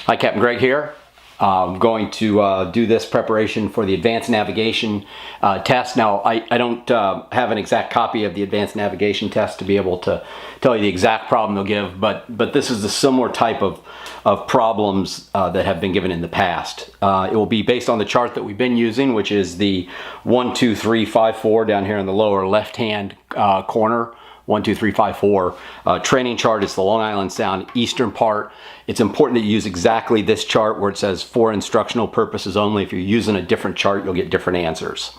Hi, Captain Greg here. I'm going to do this preparation for the advanced navigation test. Now, I don't have an exact copy of the advanced navigation test to be able to tell you the exact problem they'll give, but this is a similar type of problems that have been given in the past. It will be based on the chart that we've been using, which is the 1, 2, 3, 5, 4 down here in the lower left-hand corner. 1, 2, 3, 5, 4 training chart. It's the Long Island Sound eastern part. It's important that you use exactly this chart where it says for instructional purposes only. If you're using a different chart, you'll get different answers.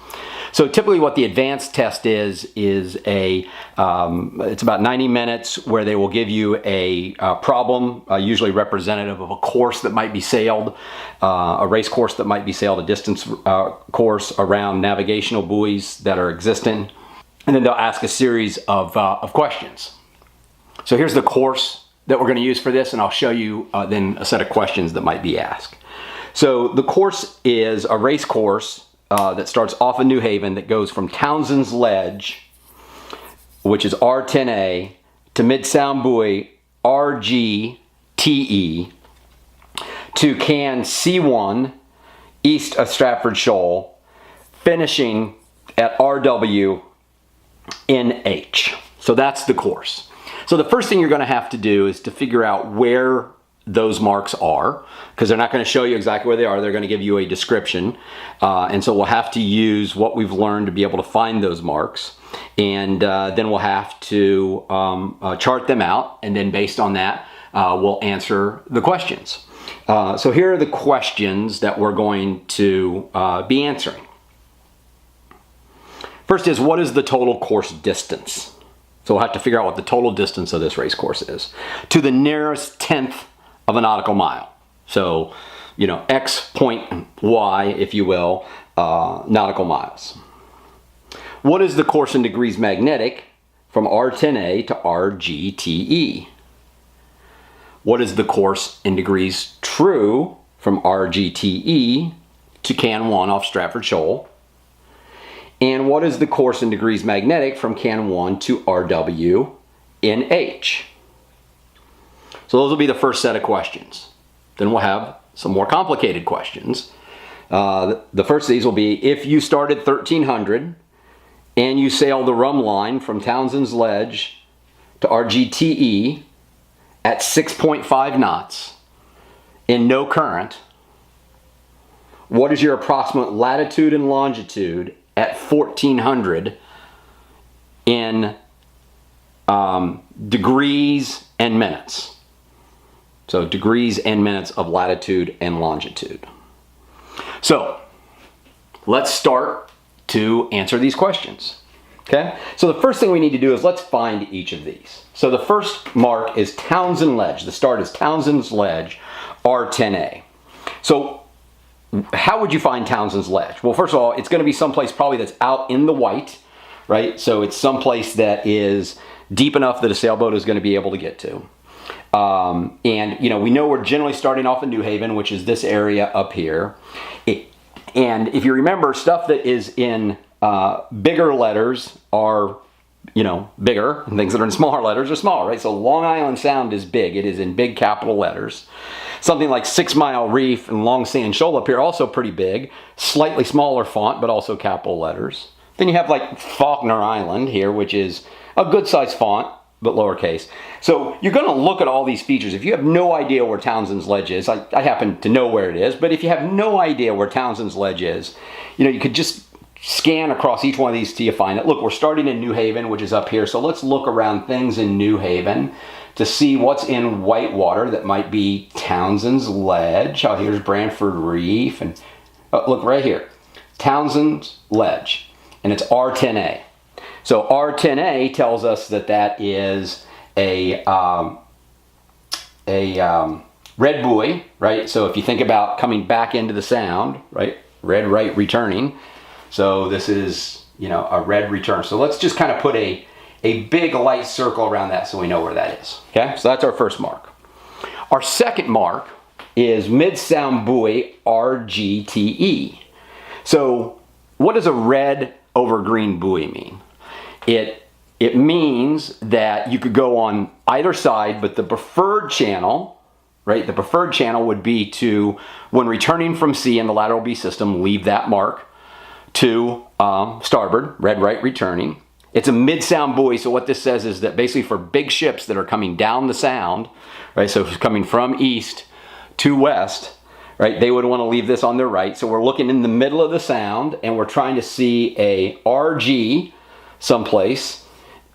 So typically what the advanced test is it's about 90 minutes where they will give you a problem, usually representative of a course that might be sailed, a race course that might be sailed, a distance course around navigational buoys that are existing. And then they'll ask a series of questions. So here's the course that we're going to use for this, and I'll show you then a set of questions that might be asked. So the course is a race course that starts off in New Haven that goes from Townsend's Ledge, which is R10A, to Mid-Sound Buoy, RGTE, to Can C1, east of Stratford Shoal, finishing at RW NH. So that's the course. So the first thing you're going to have to do is to figure out where those marks are, because they're not going to show you exactly where they are. They're going to give you a description. And so we'll have to use what we've learned to be able to find those marks. And then we'll have to chart them out. And then based on that, we'll answer the questions. So here are the questions that we're going to be answering. First is, what is the total course distance? So we'll have to figure out what the total distance of this race course is to the nearest tenth of a nautical mile. So, you know, X point Y, if you will, nautical miles. What is the course in degrees magnetic from R10A to RGTE? What is the course in degrees true from RGTE to Can 1 off Stratford Shoal? And what is the course in degrees magnetic from Can 1 to RW NH? So those will be the first set of questions. Then we'll have some more complicated questions. The first of these will be, if you started 1300 and you sailed the rum line from Townsend's Ledge to RGTE at 6.5 knots in no current, what is your approximate latitude and longitude at 1400 in degrees and minutes? So degrees and minutes of latitude and longitude. So let's start to answer these questions. Okay? So the first thing we need to do is let's find each of these. So the first mark is Townsend Ledge. The start is Townsend's Ledge, R10A. So how would you find Townsend's Ledge? Well, first of all, it's going to be someplace probably that's out in the white, right? So it's someplace that is deep enough that a sailboat is going to be able to get to. And, you know, we know we're generally starting off in New Haven, which is this area up here. And if you remember, stuff that is in bigger letters are, you know, bigger, and things that are in smaller letters are smaller, right? So Long Island Sound is big. It is in big capital letters. Something like 6 Mile Reef and Long Sand Shoal up here, also pretty big. Slightly smaller font, but also capital letters. Then you have like Faulkner Island here, which is a good size font, but lowercase. So you're going to look at all these features. If you have no idea where Townsend's Ledge is, I happen to know where it is, but if you have no idea where Townsend's Ledge is, you know, you could just scan across each one of these till you find it. Look, we're starting in New Haven, which is up here. So let's look around things in New Haven to see what's in whitewater that might be Townsend's Ledge. Oh, here's Branford Reef. And look right here, Townsend's Ledge. And it's R10A. So R10A tells us that that is a red buoy, right? So if you think about coming back into the sound, right? Red right returning. So this is, you know, a red return. So let's just kind of put a big light circle around that so we know where that is. Okay, so that's our first mark. Our second mark is Mid-Sound Buoy, RGTE. So what does a red over green buoy mean? It means that you could go on either side, but the preferred channel right? The preferred channel would be to, when returning from sea in the lateral B system, leave that mark to starboard, red right returning. It's a mid-sound buoy, so what this says is that basically for big ships that are coming down the sound, right, so coming from east to west, right, they would want to leave this on their right. So we're looking in the middle of the sound and we're trying to see a RG someplace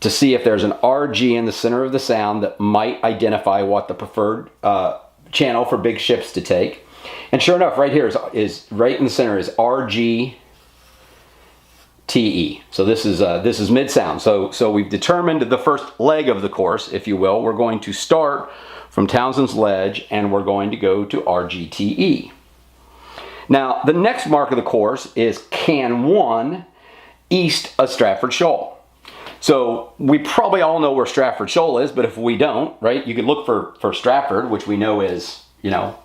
to see if there's an RG in the center of the sound that might identify what the preferred channel for big ships to take. And sure enough, right here is right in the center is RG TE. So this is mid-sound. So we've determined the first leg of the course, if you will. We're going to start from Townsend's Ledge and we're going to go to RGTE. Now, the next mark of the course is Can 1 east of Stratford Shoal. So we probably all know where Stratford Shoal is, but if we don't, right, you could look for Stratford, which we know is, you know,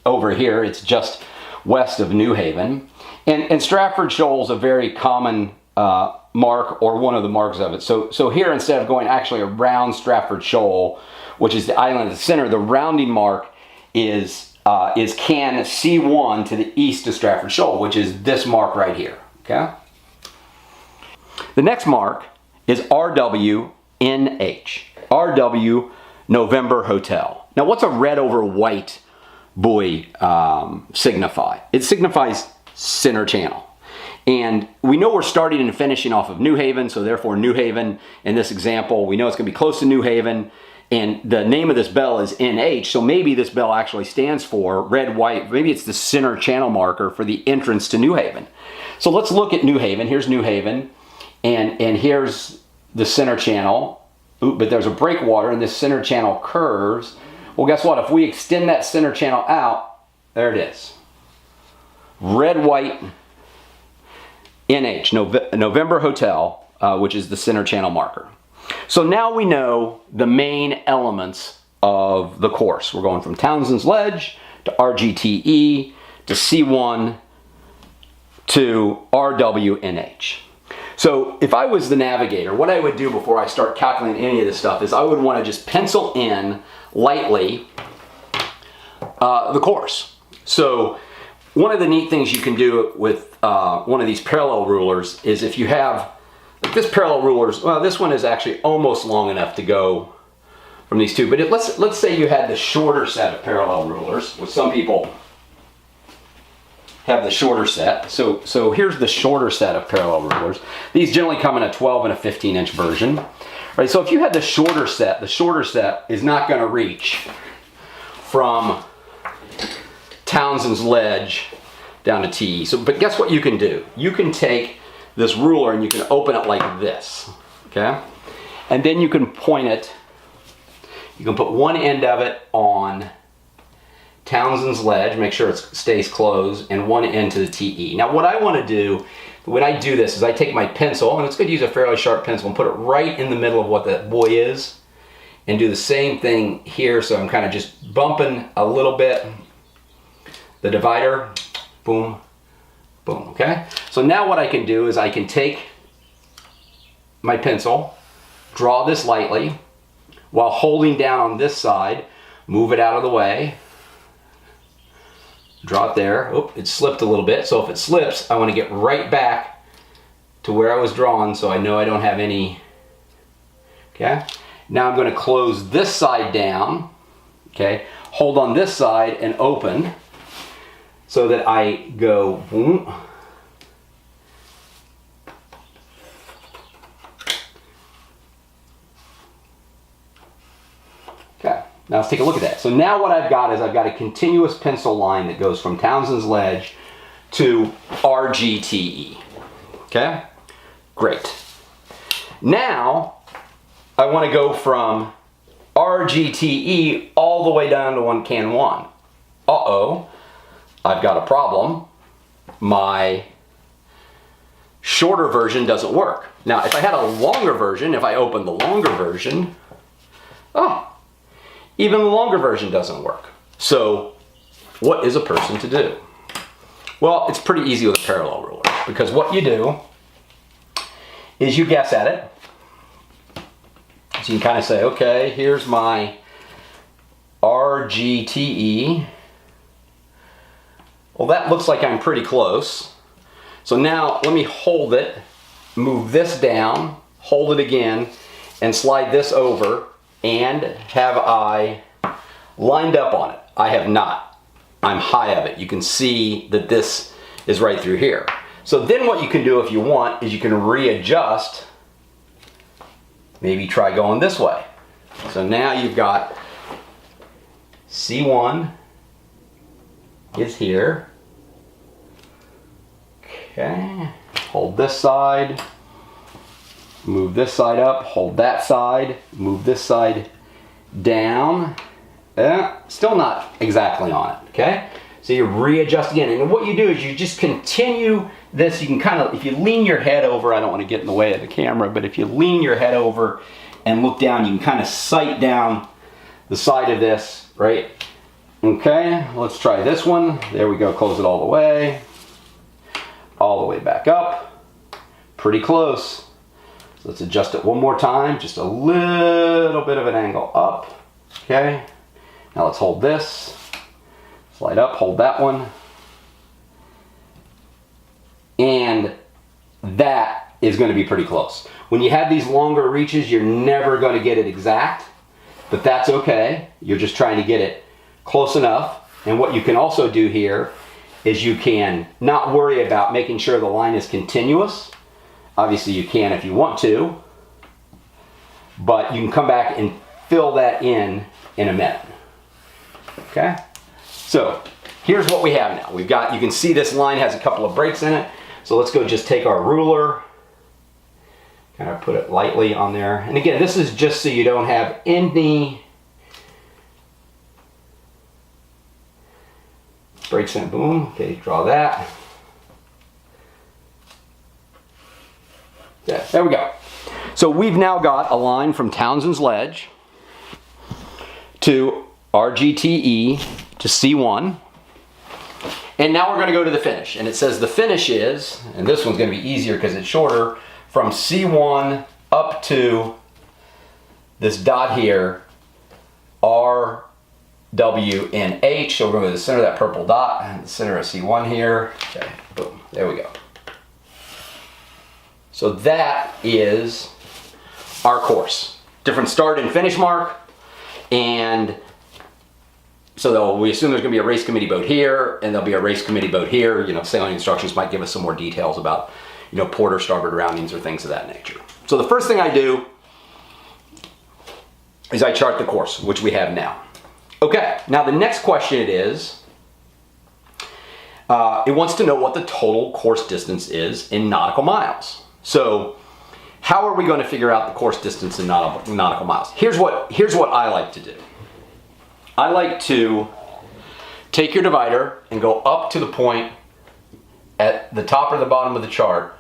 over here. It's just west of New Haven. And Stratford Shoal is a very common mark, or one of the marks of it. So here, instead of going actually around Stratford Shoal, which is the island at the center, the rounding mark is Can C1 to the east of Stratford Shoal, which is this mark right here, okay? The next mark is RWNH, RW November Hotel. Now, what's a red over white buoy signify? It signifies center channel. And we know we're starting and finishing off of New Haven, so therefore New Haven, in this example, we know it's going to be close to New Haven, and the name of this bell is NH, so maybe this bell actually stands for red, white, maybe it's the center channel marker for the entrance to New Haven. So let's look at New Haven. Here's New Haven, and here's the center channel. Ooh, but there's a breakwater, and this center channel curves. Well, guess what? If we extend that center channel out, there it is. Red, white, NH, November Hotel, which is the center channel marker. So now we know the main elements of the course. We're going from Townsend's Ledge to RGTE to C1 to RWNH. So if I was the navigator, what I would do before I start calculating any of this stuff is I would want to just pencil in lightly the course. So one of the neat things you can do with one of these parallel rulers is if you have, like this parallel ruler's, well, this one is actually almost long enough to go from these two, but let's say you had the shorter set of parallel rulers, which some people have the shorter set. So here's the shorter set of parallel rulers. These generally come in a 12 and a 15-inch version. Right, so if you had the shorter set is not going to reach from Townsend's Ledge down to TE. So, but guess what you can do? You can take this ruler and you can open it like this, okay? And then you can point it, you can put one end of it on Townsend's Ledge, make sure it stays closed, and one end to the TE. Now what I want to do, when I do this, is I take my pencil, and it's good to use a fairly sharp pencil, and put it right in the middle of what that buoy is, and do the same thing here, so I'm kind of just bumping a little bit the divider, boom, boom, okay? So now what I can do is I can take my pencil, draw this lightly, while holding down on this side, move it out of the way, draw it there. Oh, it slipped a little bit, so if it slips, I want to get right back to where I was drawn so I know I don't have any, okay? Now I'm going to close this side down, okay? Hold on this side and open, so that I go boom. Okay, now let's take a look at that. So now what I've got is I've got a continuous pencil line that goes from Townsend's Ledge to RGTE. Okay, great. Now I want to go from RGTE all the way down to Can 1. Uh-oh. I've got a problem. My shorter version doesn't work. Now, if I had a longer version, if I open the longer version, oh, even the longer version doesn't work. So, what is a person to do? Well, it's pretty easy with a parallel ruler, because what you do is you guess at it. So you can kind of say, okay, here's my RGTE. Well, that looks like I'm pretty close. So now let me hold it, move this down, hold it again, and slide this over, and have I lined up on it? I have not. I'm high of it. You can see that this is right through here. So then what you can do if you want is you can readjust, maybe try going this way. So now you've got C1 is here. Okay, hold this side, move this side up, hold that side, move this side down. Still not exactly on it, okay? So you readjust again, and what you do is you just continue this. You can kind of, if you lean your head over, I don't want to get in the way of the camera, but if you lean your head over and look down, you can kind of sight down the side of this, right? Okay, let's try this one. There we go, close it all the way back up. Pretty close. So let's adjust it one more time, just a little bit of an angle up, okay? Now let's hold this, slide up, hold that one. And that is going to be pretty close. When you have these longer reaches, you're never going to get it exact, but that's okay. You're just trying to get it close enough. And what you can also do here is you can not worry about making sure the line is continuous. Obviously you can if you want to, but you can come back and fill that in a minute. Okay, so here's what we have now. We've got, you can see this line has a couple of breaks in it. So let's go just take our ruler, kind of put it lightly on there. And again, this is just so you don't have any breaks in. Boom. Okay, draw that. Yeah, there we go. So we've now got a line from Townsend's Ledge to RGTE to C1. And now we're going to go to the finish. And it says the finish is, and this one's going to be easier because it's shorter, from C1 up to this dot here, R, W, and H. So we're going to the center of that purple dot, and the center of C1 here. Okay, boom, there we go. So that is our course. Different start and finish mark. And so we assume there's going to be a race committee boat here, and there'll be a race committee boat here. You know, sailing instructions might give us some more details about, you know, port or starboard roundings or things of that nature. So the first thing I do is I chart the course, which we have now. Okay, now the next question it wants to know what the total course distance is in nautical miles. So how are we going to figure out the course distance in nautical miles? Here's what I like to do. I like to take your divider and go up to the point at the top or the bottom of the chart.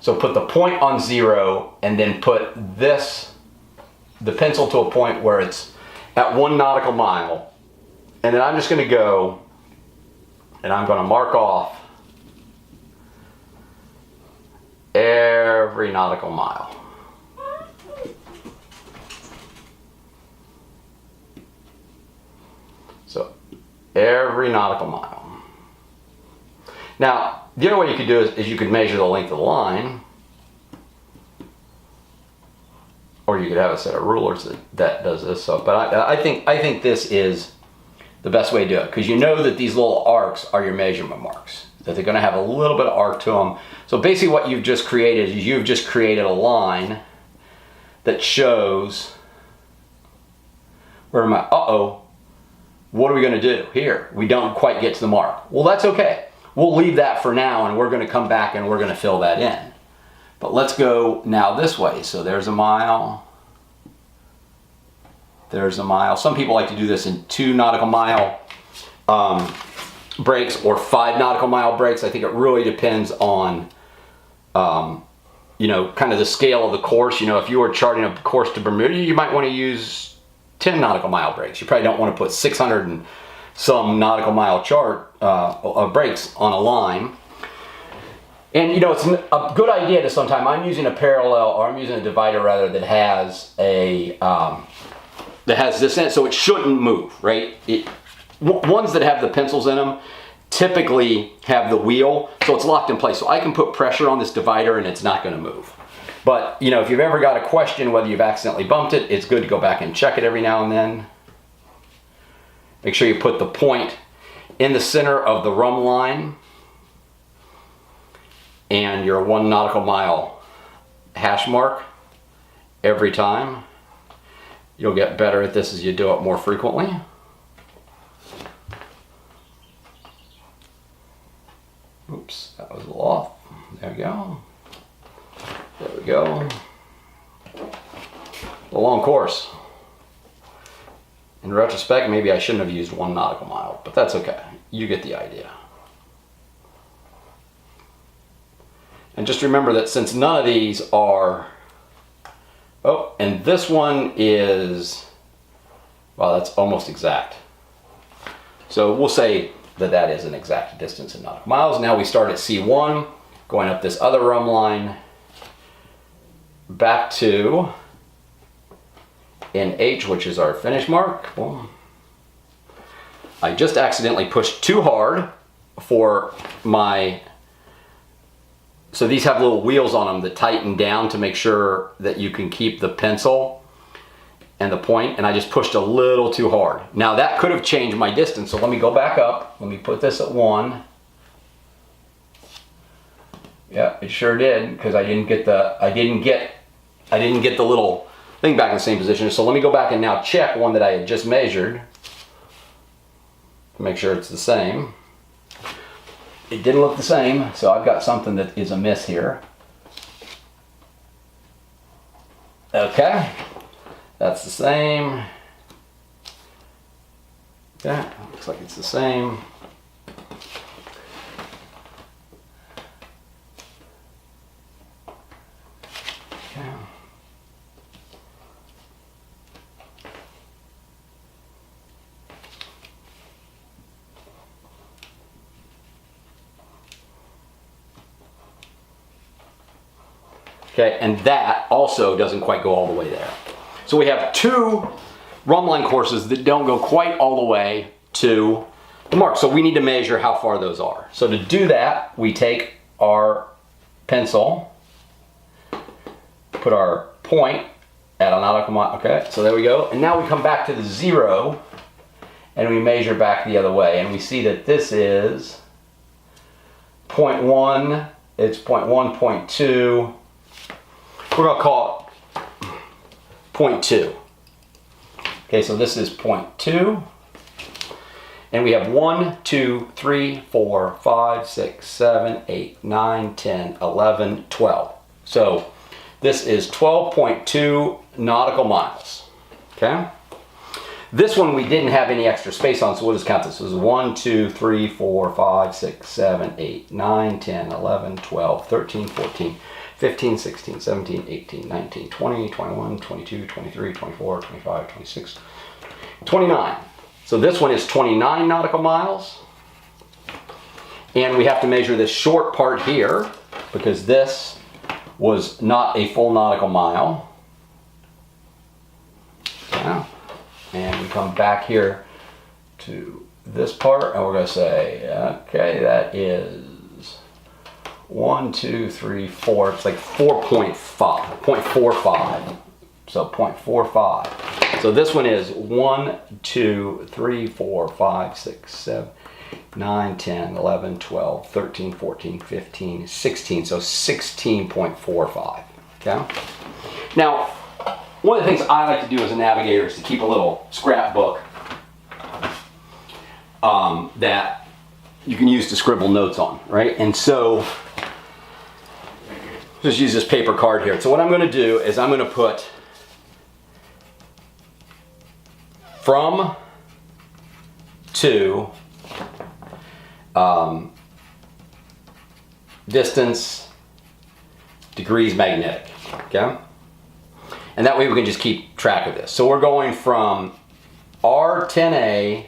So put the point on 0 and then put the pencil to a point where it's at 1 nautical mile. And then I'm just going to go and I'm going to mark off every nautical mile. So every nautical mile. Now, the other way you could do is you could measure the length of the line, or you could have a set of rulers that does this. So, but I think this is the best way to do it, because you know that these little arcs are your measurement marks, that they're going to have a little bit of arc to them. So basically what you've just created is you've just created a line that shows, where am I? Uh-oh, what are we going to do here? We don't quite get to the mark. Well, that's okay. We'll leave that for now, and we're going to come back and we're going to fill that in. But let's go now this way. So there's a mile. There's a mile. Some people like to do this in 2 nautical mile breaks or 5 nautical mile breaks. I think it really depends on, you know, kind of the scale of the course. You know, if you were charting a course to Bermuda, you might want to use 10 nautical mile breaks. You probably don't want to put 600 and some nautical mile chart breaks on a line. And you know, it's a good idea to sometime, I'm using a parallel, or I'm using a divider rather, that has a that has this in it, so it shouldn't move, right? Ones that have the pencils in them typically have the wheel, so it's locked in place. So I can put pressure on this divider and it's not going to move. But, you know, if you've ever got a question whether you've accidentally bumped it, it's good to go back and check it every now and then. Make sure you put the point in the center of the run line and your 1 nautical mile hash mark every time. You'll get better at this as you do it more frequently. Oops, that was a little off. There we go. There we go. A long course. In retrospect, maybe I shouldn't have used 1 nautical mile, but that's okay. You get the idea. And just remember that since none of these are, oh, and this one is, well, that's almost exact. So we'll say that that is an exact distance in nautical miles. Now we start at C1, going up this other run line, back to NH, which is our finish mark. Boom. I just accidentally pushed too hard for my, so these have little wheels on them that tighten down to make sure that you can keep the pencil and the point, and I just pushed a little too hard. Now that could have changed my distance, so let me go back up. Let me put this at 1. Yeah, it sure did, because I didn't get the little thing back in the same position. So let me go back and now check one that I had just measured to make sure it's the same. It didn't look the same, so I've got something that is amiss here. Okay, that's the same. Okay, looks like it's the same. Okay. Okay, and that also doesn't quite go all the way there. So we have 2 run line courses that don't go quite all the way to the mark. So we need to measure how far those are. So to do that, we take our pencil, put our point at a nautical mile. Okay, so there we go. And now we come back to the 0 and we measure back the other way. And we see that this is 0.1, it's 0.1, 0.2. We're going to call it 0.2. Okay, so this is 0.2. And we have 1, 2, 3, 4, 5, 6, 7, 8, 9, 10, 11, 12. So this is 12.2 nautical miles. Okay? This one we didn't have any extra space on, so we'll just count this. This is 1, 2, 3, 4, 5, 6, 7, 8, 9, 10, 11, 12, 13, 14, 15, 16, 17, 18, 19, 20, 21, 22, 23, 24, 25, 26, 29. So this one is 29 nautical miles. And we have to measure this short part here because this was not a full nautical mile. Yeah. And we come back here to this part and we're going to say, okay, that is 1, 2, 3, 4. It's like 0.45. So 0.45. So this one is 1, 2, 3, 4, 5, 6, 7, 9, 10, 11, 12, 13, 14, 15, 16. So 16.45. Okay. Now, one of the things I like to do as a navigator is to keep a little scrapbook that you can use to scribble notes on, right? And so just use this paper card here. So what I'm going to do is I'm going to put from to distance degrees magnetic, okay? And that way we can just keep track of this. So we're going from R10A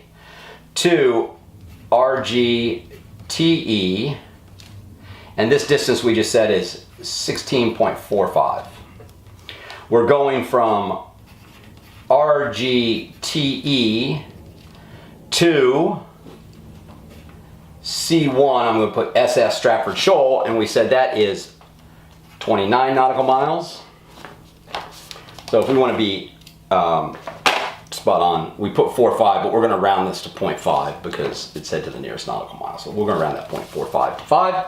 to RGTE, and this distance we just said is 16.45. We're going from RGTE to C1, I'm going to put SS Stratford Shoal, and we said that is 29 nautical miles. So if we want to be spot on, we put 4.5, but we're going to round this to 0.5 because it said to the nearest nautical mile. So we're going to round that 0.45 to 5.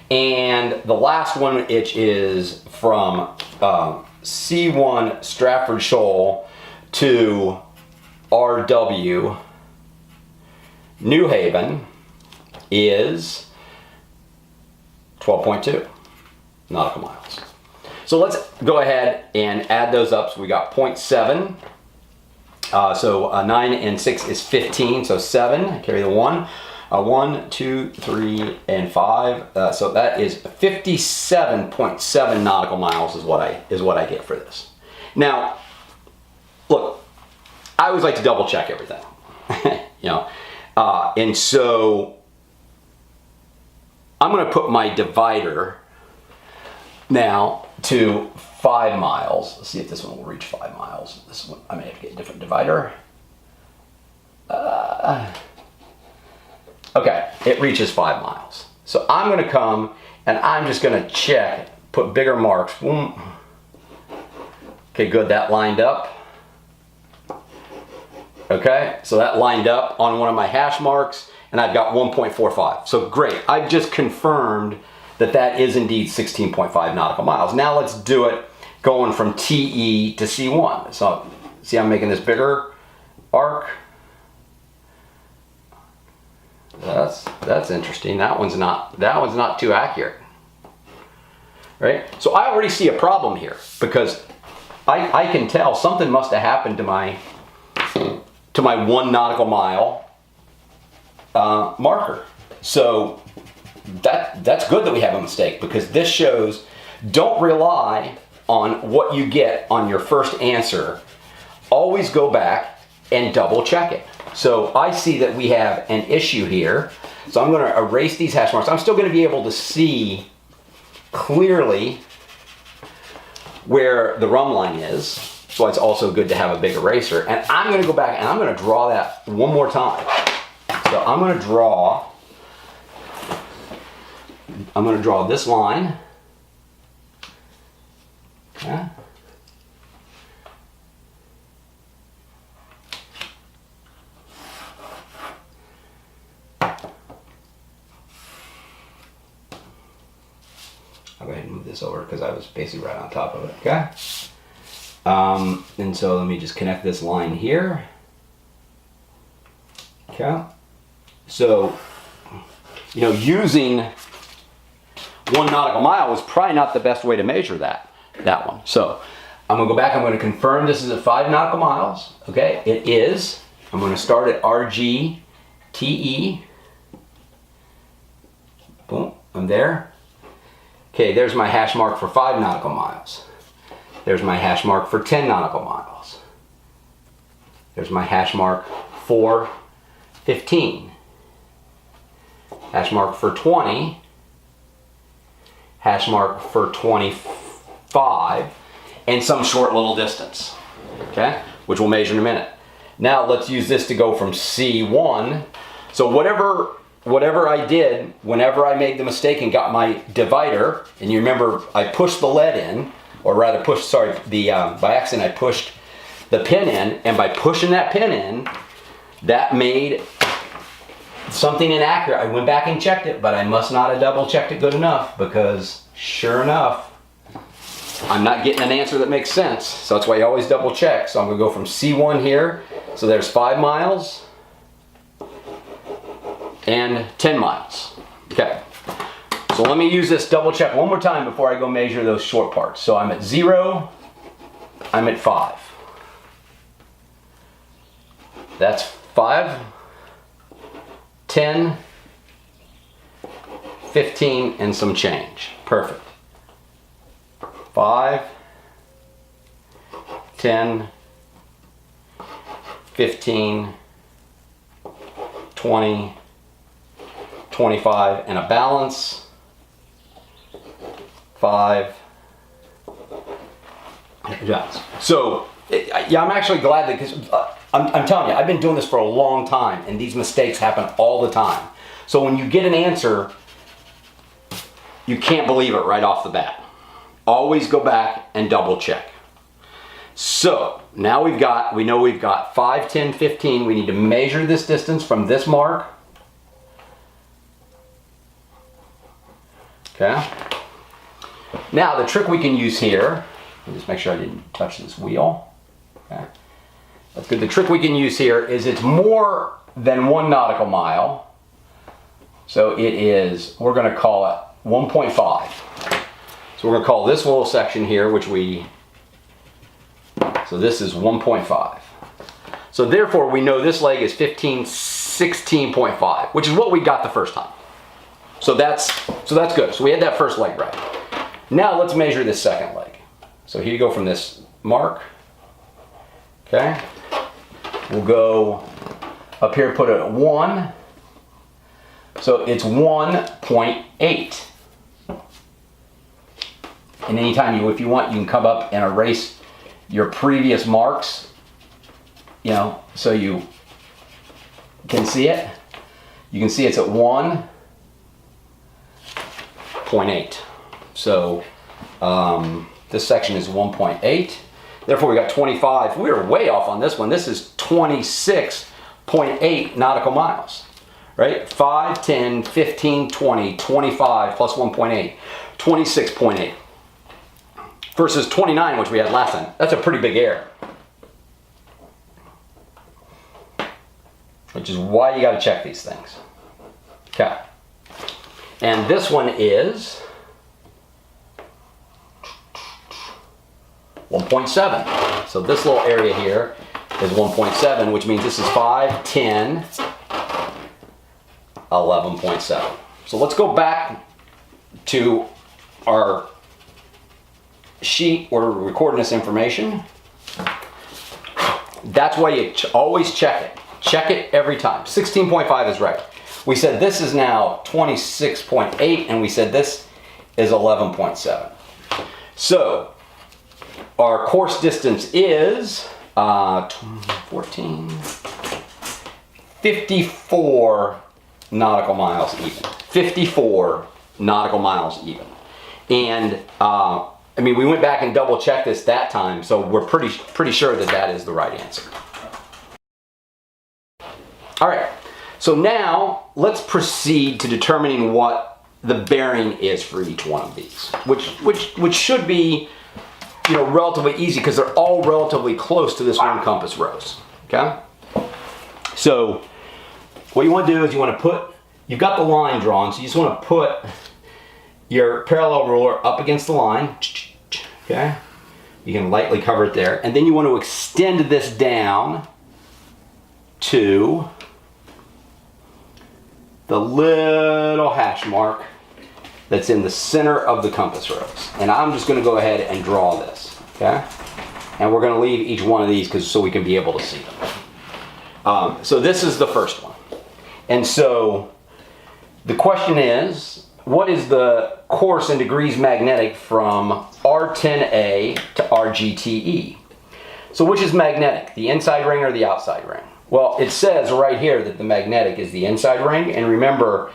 And the last one, which is from C1 Stratford Shoal to RW New Haven, is 12.2 nautical miles. So let's go ahead and add those up. So we got 0.7. So 9 and 6 is 15. So 7, carry the 1. 1, 2, 3, and 5. So that is 57.7 nautical miles is what I get for this. Now, look, I always like to double check everything, you know, and so I'm going to put my divider now to 5 miles. Let's see if this one will reach 5 miles. This one, I may have to get a different divider. Okay, it reaches 5 miles. So I'm going to come and I'm just going to check, put bigger marks. Boom. Okay, good, that lined up. Okay, so that lined up on one of my hash marks, and I've got 1.45. So great, I've just confirmed that that is indeed 16.5 nautical miles. Now let's do it going from TE to C1. So see, I'm making this bigger arc. That's interesting. That one's not too accurate, right? So I already see a problem here because I can tell something must have happened to my 1 nautical mile marker. So that's good that we have a mistake, because this shows don't rely on what you get on your first answer. Always go back and double check it. So I see that we have an issue here. So I'm going to erase these hash marks. I'm still going to be able to see clearly where the run line is. So it's also good to have a big eraser. And I'm going to go back and I'm going to draw that one more time. So I'm going to draw this line. Okay. I'll go ahead and move this over because I was basically right on top of it, okay? And so let me just connect this line here. Okay. So, you know, using 1 nautical mile was probably not the best way to measure that one. So I'm gonna go back, I'm gonna confirm this is at 5 nautical miles, okay? It is. I'm gonna start at RGTE. Boom, I'm there. Okay, there's my hash mark for 5 nautical miles. There's my hash mark for 10 nautical miles. There's my hash mark for 15. Hash mark for 20. Hash mark for 25. And some short little distance, okay? Which we'll measure in a minute. Now let's use this to go from C1. So whatever I did, whenever I made the mistake and got my divider, and you remember I pushed the lead in, or rather by accident I pushed the pin in, and by pushing that pin in, that made something inaccurate. I went back and checked it, but I must not have double checked it good enough, because sure enough, I'm not getting an answer that makes sense. So that's why you always double check. So I'm gonna go from C1 here, so there's 5 miles, and 10 miles. Okay, so let me use this double check one more time before I go measure those short parts. So I'm at 0, I'm at 5. That's 5, 10, 15, and some change. Perfect. 5, 10, 15, 20, 25, and a balance. 5. So Yeah, I'm actually glad that, because I'm telling you, I've been doing this for a long time, and these mistakes happen all the time. So when you get an answer, you can't believe it right off the bat. Always go back and double check. So now we know we've got 5, 10, 15. We need to measure this distance from this mark. Okay. Now the trick we can use here, just make sure I didn't touch this wheel. Okay. That's good. The trick we can use here is it's more than 1 nautical mile. So it is, we're going to call it 1.5. So we're going to call this little section here, so this is 1.5. So therefore we know this leg is 16.5, which is what we got the first time. So that's good. So we had that first leg right. Now let's measure this second leg. So here you go from this mark. Okay. We'll go up here, put it at 1. So it's 1.8. And anytime if you want, you can come up and erase your previous marks, so you can see it. You can see it's at 1.8. So this section is 1.8. Therefore, we got 25. We were way off on this one. This is 26.8 nautical miles, right? 5, 10, 15, 20, 25 plus 1.8, 26.8. Versus 29, which we had last time. That's a pretty big error. Which is why you got to check these things. Okay. And this one is 1.7. So this little area here is 1.7, which means this is 5, 10, 11.7. So let's go back to our sheet where we're recording this information. That's why you always check it. Check it every time. 16.5 is right. We said this is now 26.8, and we said this is 11.7. So our course distance is 54 nautical miles even. 54 nautical miles even. And we went back and double checked this that time, so we're pretty sure that is the right answer. All right, so now let's proceed to determining what the bearing is for each one of these, which should be relatively easy because they're all relatively close to this one compass rose. Okay, so what you want to do is you've got the line drawn, so you just want to put your parallel ruler up against the line. Okay, you can lightly cover it there, and then you want to extend this down to the little hash mark that's in the center of the compass rose. And I'm just going to go ahead and draw this. Okay, and we're going to leave each one of these so we can be able to see them. So this is the first one, and so the question is, what is the course in degrees magnetic from R10A to RGTE? So which is magnetic, the inside ring or the outside ring? Well, it says right here that the magnetic is the inside ring, and remember,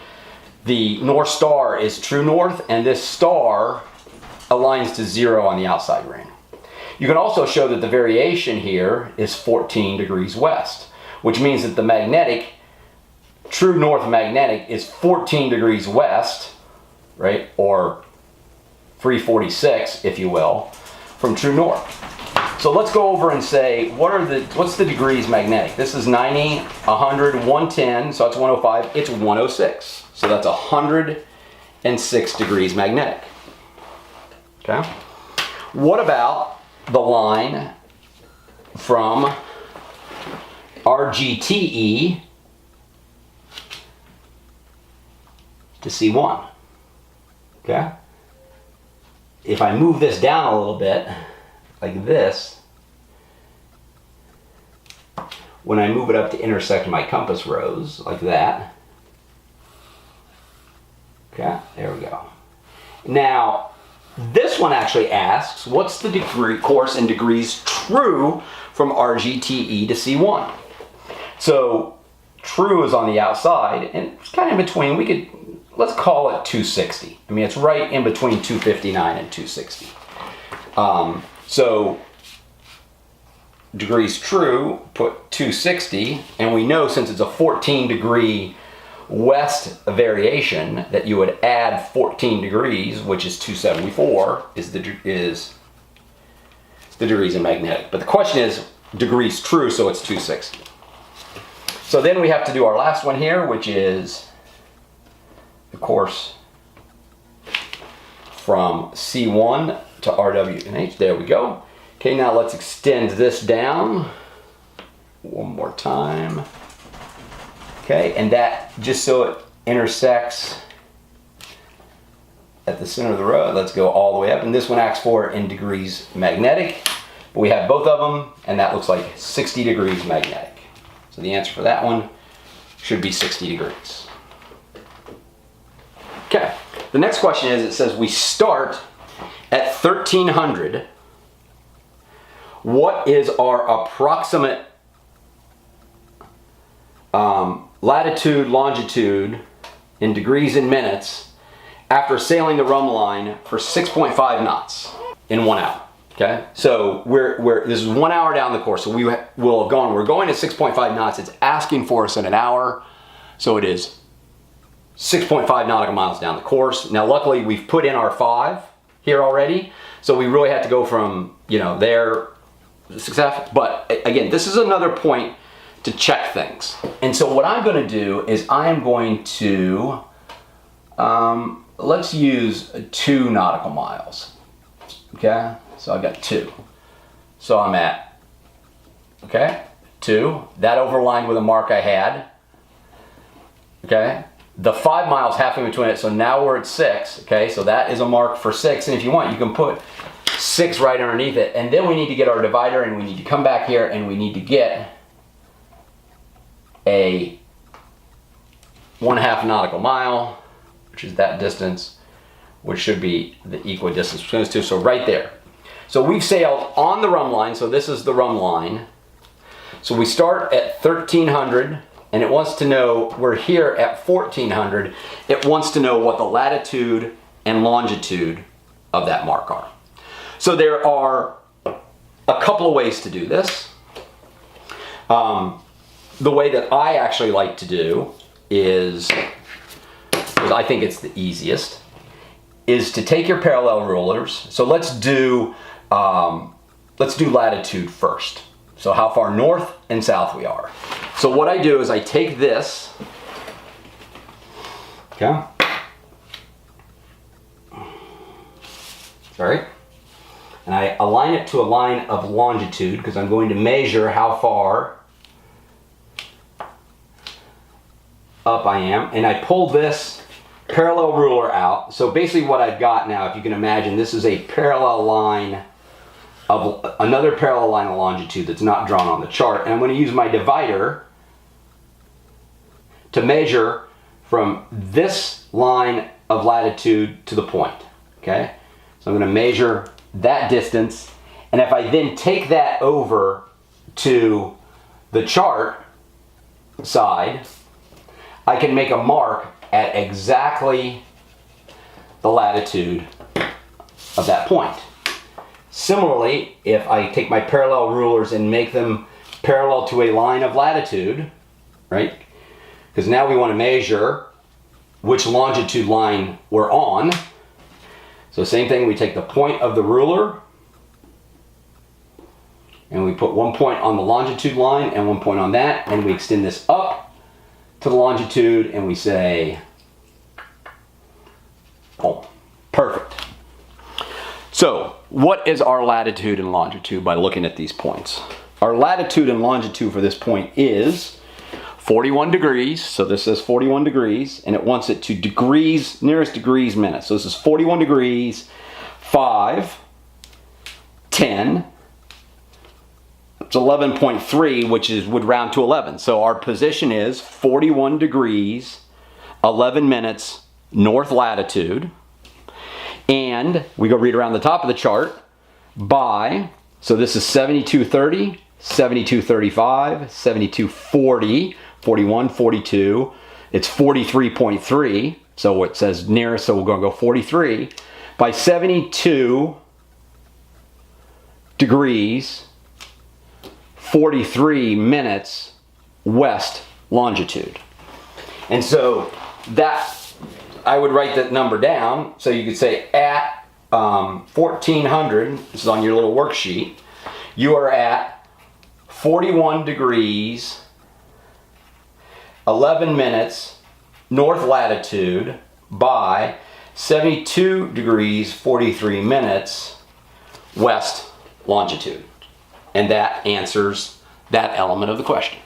the North Star is true north, and this star aligns to 0 on the outside ring. You can also show that the variation here is 14 degrees west, which means that the magnetic, true north magnetic, is 14 degrees west, right, or 346, if you will, from true north. So let's go over and say, what's the degrees magnetic? This is 90, 100, 110, so that's 105. It's 106. So that's 106 degrees magnetic. Okay? What about the line from RGTE to C1? Okay? If I move this down a little bit, like this, when I move it up to intersect my compass rose, like that, okay, there we go. Now, this one actually asks, what's the degree course in degrees true from RGTE to C1? So true is on the outside, and it's kind of in between. Let's call it 260. I mean, it's right in between 259 and 260. So degrees true, put 260, and we know since it's a 14 degree west variation that you would add 14 degrees, which is 274, is the degrees in magnetic. But the question is degrees true, so it's 260. So then we have to do our last one here, which is the course from C1 to RW and H. There we go. Okay, now let's extend this down one more time. Okay, and that, just so it intersects at the center of the road, let's go all the way up. And this one asks for in degrees magnetic, but we have both of them, and that looks like 60 degrees magnetic. So the answer for that one should be 60 degrees. Okay, the next question is, it says we start at 1300. What is our approximate latitude, longitude in degrees and minutes after sailing the rum line for 6.5 knots in 1 hour? Okay, so this is 1 hour down the course, so we're going at 6.5 knots. It's asking for us in an hour, so it is 6.5 nautical miles down the course. Now, luckily, we've put in our 5 here already, so we really have to go from, there, success. But again, this is another point to check things. And so what I'm going to do is I am going to, let's use 2 nautical miles. Okay, so I've got 2. So I'm at, 2. That overlined with a mark I had. Okay, the 5 miles halfway between it, so now we're at 6. Okay, so that is a mark for 6. And if you want, you can put 6 right underneath it. And then we need to get our divider, and we need to come back here, and we need to get a 1/2 nautical mile, which is that distance, which should be the equidistance between those two. So right there. So we've sailed on the rum line, so this is the rum line. So we start at 1300, and it wants to know, we're here at 1400. It wants to know what the latitude and longitude of that mark are. So there are a couple of ways to do this. The way that I actually like to do is, because I think it's the easiest, is to take your parallel rulers. So let's do latitude first. So how far north and south we are. So what I do is I take this, okay, sorry, and I align it to a line of longitude because I'm going to measure how far up I am, and I pull this parallel ruler out. So basically what I've got now, if you can imagine, this is a parallel line of another parallel line of longitude that's not drawn on the chart, and I'm going to use my divider to measure from this line of latitude to the point. Okay, so I'm going to measure that distance, and if I then take that over to the chart side, I can make a mark at exactly the latitude of that point. Similarly, if I take my parallel rulers and make them parallel to a line of latitude, right? Because now we want to measure which longitude line we're on. So same thing, we take the point of the ruler and we put 1 point on the longitude line and 1 point on that, and we extend this up to the longitude, and we say, oh, perfect. So what is our latitude and longitude by looking at these points? Our latitude and longitude for this point is 41 degrees. So this says 41 degrees, and it wants it to degrees, nearest degrees minutes. So this is 41 degrees, 5, 10, it's 11.3, which would round to 11. So our position is 41 degrees, 11 minutes, north latitude. And we go read around the top of the chart by, so this is 7230, 7235, 7240, 41, 42. It's 43.3. So it says nearest, so we're going to go 43 by 72 degrees, 43 minutes west longitude. And so that, I would write that number down. So you could say at 1400, this is on your little worksheet, you are at 41 degrees, 11 minutes north latitude by 72 degrees 43 minutes west longitude. And that answers that element of the question.